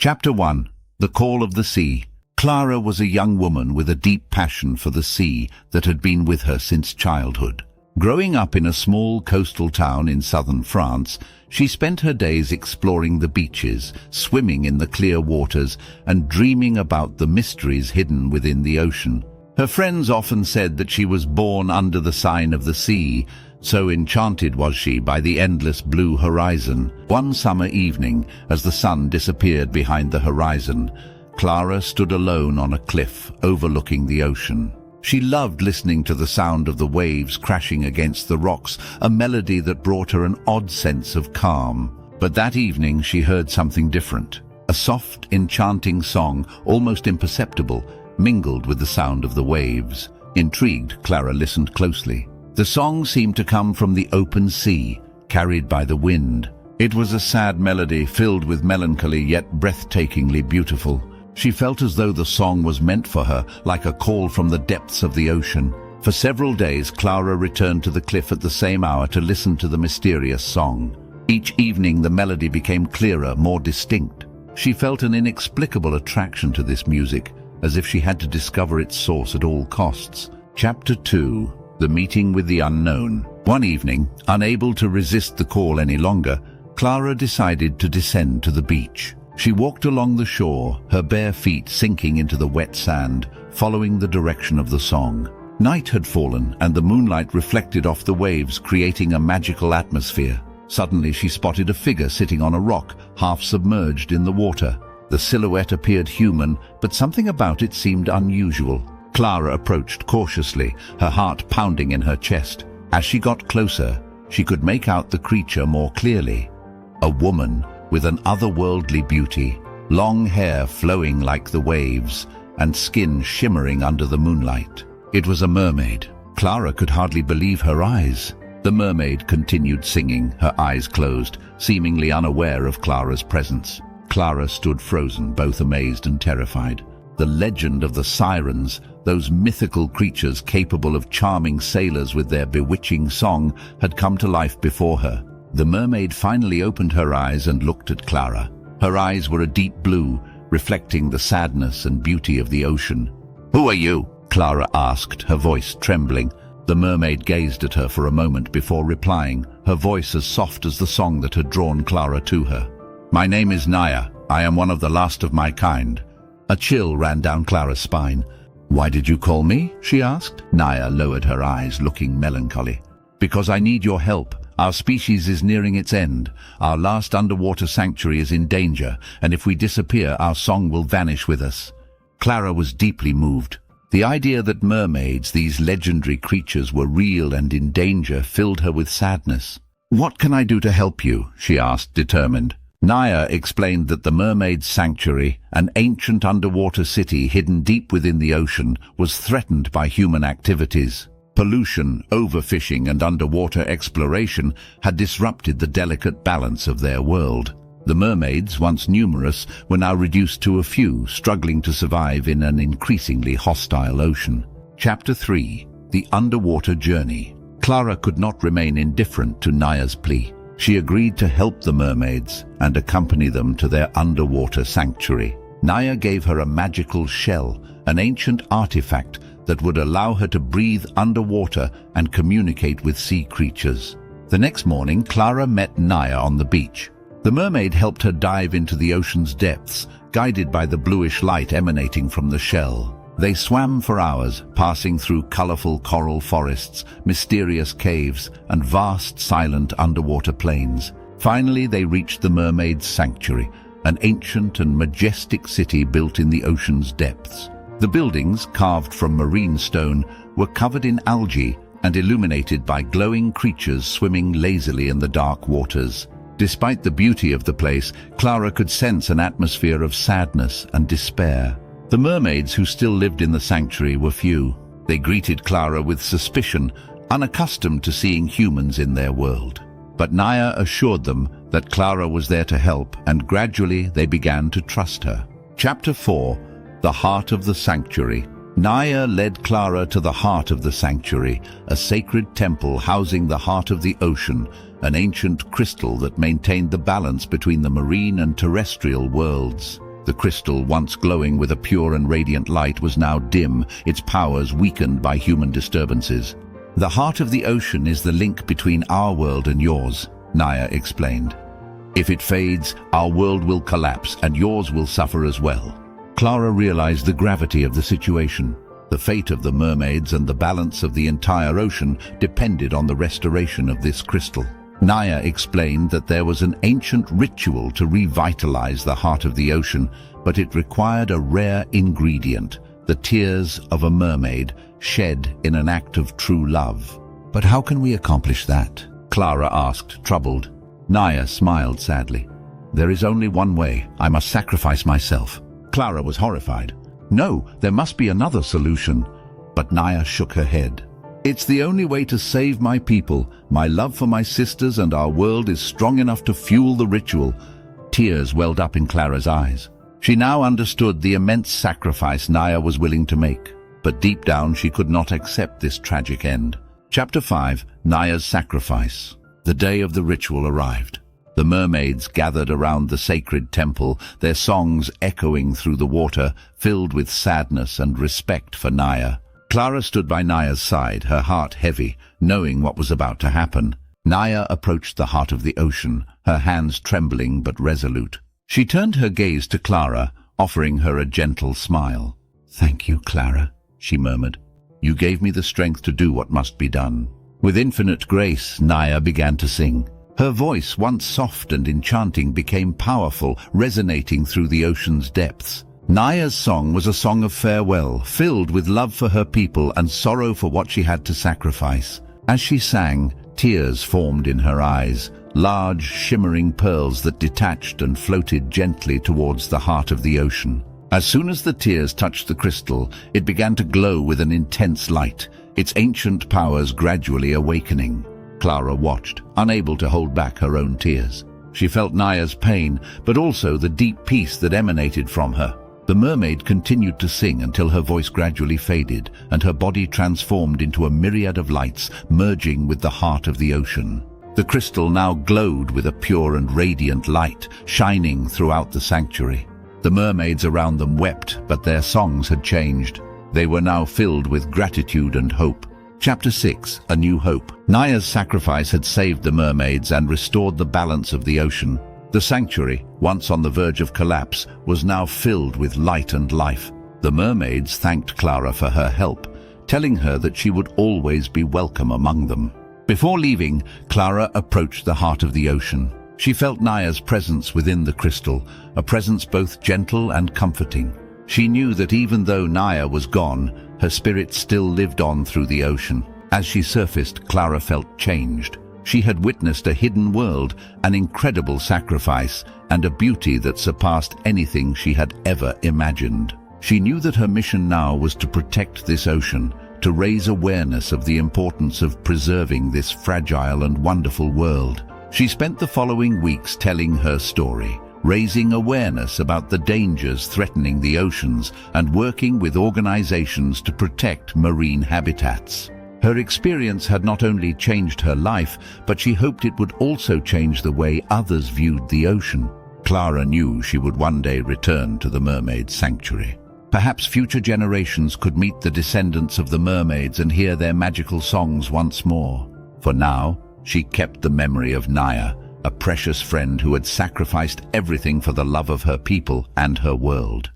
Chapter 1. The Call of the Sea. Clara was a young woman with a deep passion for the sea that had been with her since childhood. Growing up in a small coastal town in southern France, she spent her days exploring the beaches, swimming in the clear waters, and dreaming about the mysteries hidden within the ocean. Her friends often said that she was born under the sign of the sea, so enchanted was she by the endless blue horizon. One summer evening, as the sun disappeared behind the horizon, Clara stood alone on a cliff overlooking the ocean. She loved listening to the sound of the waves crashing against the rocks, a melody that brought her an odd sense of calm. But that evening she heard something different. A soft, enchanting song, almost imperceptible, mingled with the sound of the waves. Intrigued, Clara listened closely. The song seemed to come from the open sea, carried by the wind. It was a sad melody filled with melancholy yet breathtakingly beautiful. She felt as though the song was meant for her, like a call from the depths of the ocean. For several days, Clara returned to the cliff at the same hour to listen to the mysterious song. Each evening, the melody became clearer, more distinct. She felt an inexplicable attraction to this music, as if she had to discover its source at all costs. Chapter 2. The Meeting with the Unknown. One evening, unable to resist the call any longer, Clara decided to descend to the beach. She walked along the shore, her bare feet sinking into the wet sand, following the direction of the song. Night had fallen, and the moonlight reflected off the waves, creating a magical atmosphere. Suddenly she spotted a figure sitting on a rock, half submerged in the water. The silhouette appeared human, but something about it seemed unusual. Clara approached cautiously, her heart pounding in her chest. As she got closer, she could make out the creature more clearly. A woman with an otherworldly beauty, long hair flowing like the waves, and skin shimmering under the moonlight. It was a mermaid. Clara could hardly believe her eyes. The mermaid continued singing, her eyes closed, seemingly unaware of Clara's presence. Clara stood frozen, both amazed and terrified. The legend of the Sirens, those mythical creatures capable of charming sailors with their bewitching song, had come to life before her. The mermaid finally opened her eyes and looked at Clara. Her eyes were a deep blue, reflecting the sadness and beauty of the ocean. "Who are you?" Clara asked, her voice trembling. The mermaid gazed at her for a moment before replying, her voice as soft as the song that had drawn Clara to her. "My name is Naïa. I am one of the last of my kind." A chill ran down Clara's spine. "Why did you call me?" she asked. Naïa lowered her eyes, looking melancholy. "Because I need your help. Our species is nearing its end. Our last underwater sanctuary is in danger, and if we disappear, our song will vanish with us." Clara was deeply moved. The idea that mermaids, these legendary creatures, were real and in danger filled her with sadness. "What can I do to help you?" she asked, determined. Naïa explained that the mermaid's sanctuary, an ancient underwater city hidden deep within the ocean, was threatened by human activities. Pollution, overfishing, and underwater exploration had disrupted the delicate balance of their world. The mermaids, once numerous, were now reduced to a few, struggling to survive in an increasingly hostile ocean. Chapter 3. The Underwater Journey. Clara could not remain indifferent to Naïa's plea. She agreed to help the mermaids and accompany them to their underwater sanctuary. Naïa gave her a magical shell, an ancient artifact that would allow her to breathe underwater and communicate with sea creatures. The next morning, Clara met Naïa on the beach. The mermaid helped her dive into the ocean's depths, guided by the bluish light emanating from the shell. They swam for hours, passing through colorful coral forests, mysterious caves, and vast, silent underwater plains. Finally, they reached the mermaid's sanctuary, an ancient and majestic city built in the ocean's depths. The buildings, carved from marine stone, were covered in algae and illuminated by glowing creatures swimming lazily in the dark waters. Despite the beauty of the place, Clara could sense an atmosphere of sadness and despair. The mermaids who still lived in the sanctuary were few. They greeted Clara with suspicion, unaccustomed to seeing humans in their world. But Naïa assured them that Clara was there to help, and gradually they began to trust her. Chapter 4. The Heart of the Sanctuary. Naïa led Clara to the heart of the sanctuary, a sacred temple housing the heart of the ocean, an ancient crystal that maintained the balance between the marine and terrestrial worlds. The crystal, once glowing with a pure and radiant light, was now dim, its powers weakened by human disturbances. "The heart of the ocean is the link between our world and yours," Naïa explained. "If it fades, our world will collapse and yours will suffer as well." Clara realized the gravity of the situation. The fate of the mermaids and the balance of the entire ocean depended on the restoration of this crystal. Naïa explained that there was an ancient ritual to revitalize the heart of the ocean, but it required a rare ingredient, the tears of a mermaid shed in an act of true love. "But how can we accomplish that?" Clara asked, troubled. Naïa smiled sadly. "There is only one way. I must sacrifice myself." Clara was horrified. "No, there must be another solution." But Naïa shook her head. "It's the only way to save my people. My love for my sisters and our world is strong enough to fuel the ritual." Tears welled up in Clara's eyes. She now understood the immense sacrifice Naïa was willing to make. But deep down she could not accept this tragic end. Chapter 5. Naïa's Sacrifice. The day of the ritual arrived. The mermaids gathered around the sacred temple, their songs echoing through the water, filled with sadness and respect for Naïa. Clara stood by Naïa's side, her heart heavy, knowing what was about to happen. Naïa approached the heart of the ocean, her hands trembling but resolute. She turned her gaze to Clara, offering her a gentle smile. "Thank you, Clara," she murmured. "You gave me the strength to do what must be done." With infinite grace, Naïa began to sing. Her voice, once soft and enchanting, became powerful, resonating through the ocean's depths. Naïa's song was a song of farewell, filled with love for her people and sorrow for what she had to sacrifice. As she sang, tears formed in her eyes, large, shimmering pearls that detached and floated gently towards the heart of the ocean. As soon as the tears touched the crystal, it began to glow with an intense light, its ancient powers gradually awakening. Clara watched, unable to hold back her own tears. She felt Naïa's pain, but also the deep peace that emanated from her. The mermaid continued to sing until her voice gradually faded and her body transformed into a myriad of lights, merging with the heart of the ocean. The crystal now glowed with a pure and radiant light, shining throughout the sanctuary. The mermaids around them wept, but their songs had changed. They were now filled with gratitude and hope. Chapter 6. A New Hope. Naïa's sacrifice had saved the mermaids and restored the balance of the ocean. The sanctuary, once on the verge of collapse, was now filled with light and life. The mermaids thanked Clara for her help, telling her that she would always be welcome among them. Before leaving, Clara approached the heart of the ocean. She felt Naïa's presence within the crystal, a presence both gentle and comforting. She knew that even though Naïa was gone, her spirit still lived on through the ocean. As she surfaced, Clara felt changed. She had witnessed a hidden world, an incredible sacrifice, and a beauty that surpassed anything she had ever imagined. She knew that her mission now was to protect this ocean, to raise awareness of the importance of preserving this fragile and wonderful world. She spent the following weeks telling her story, raising awareness about the dangers threatening the oceans and working with organizations to protect marine habitats. Her experience had not only changed her life, but she hoped it would also change the way others viewed the ocean. Clara knew she would one day return to the mermaid sanctuary. Perhaps future generations could meet the descendants of the mermaids and hear their magical songs once more. For now, she kept the memory of Naïa, a precious friend who had sacrificed everything for the love of her people and her world.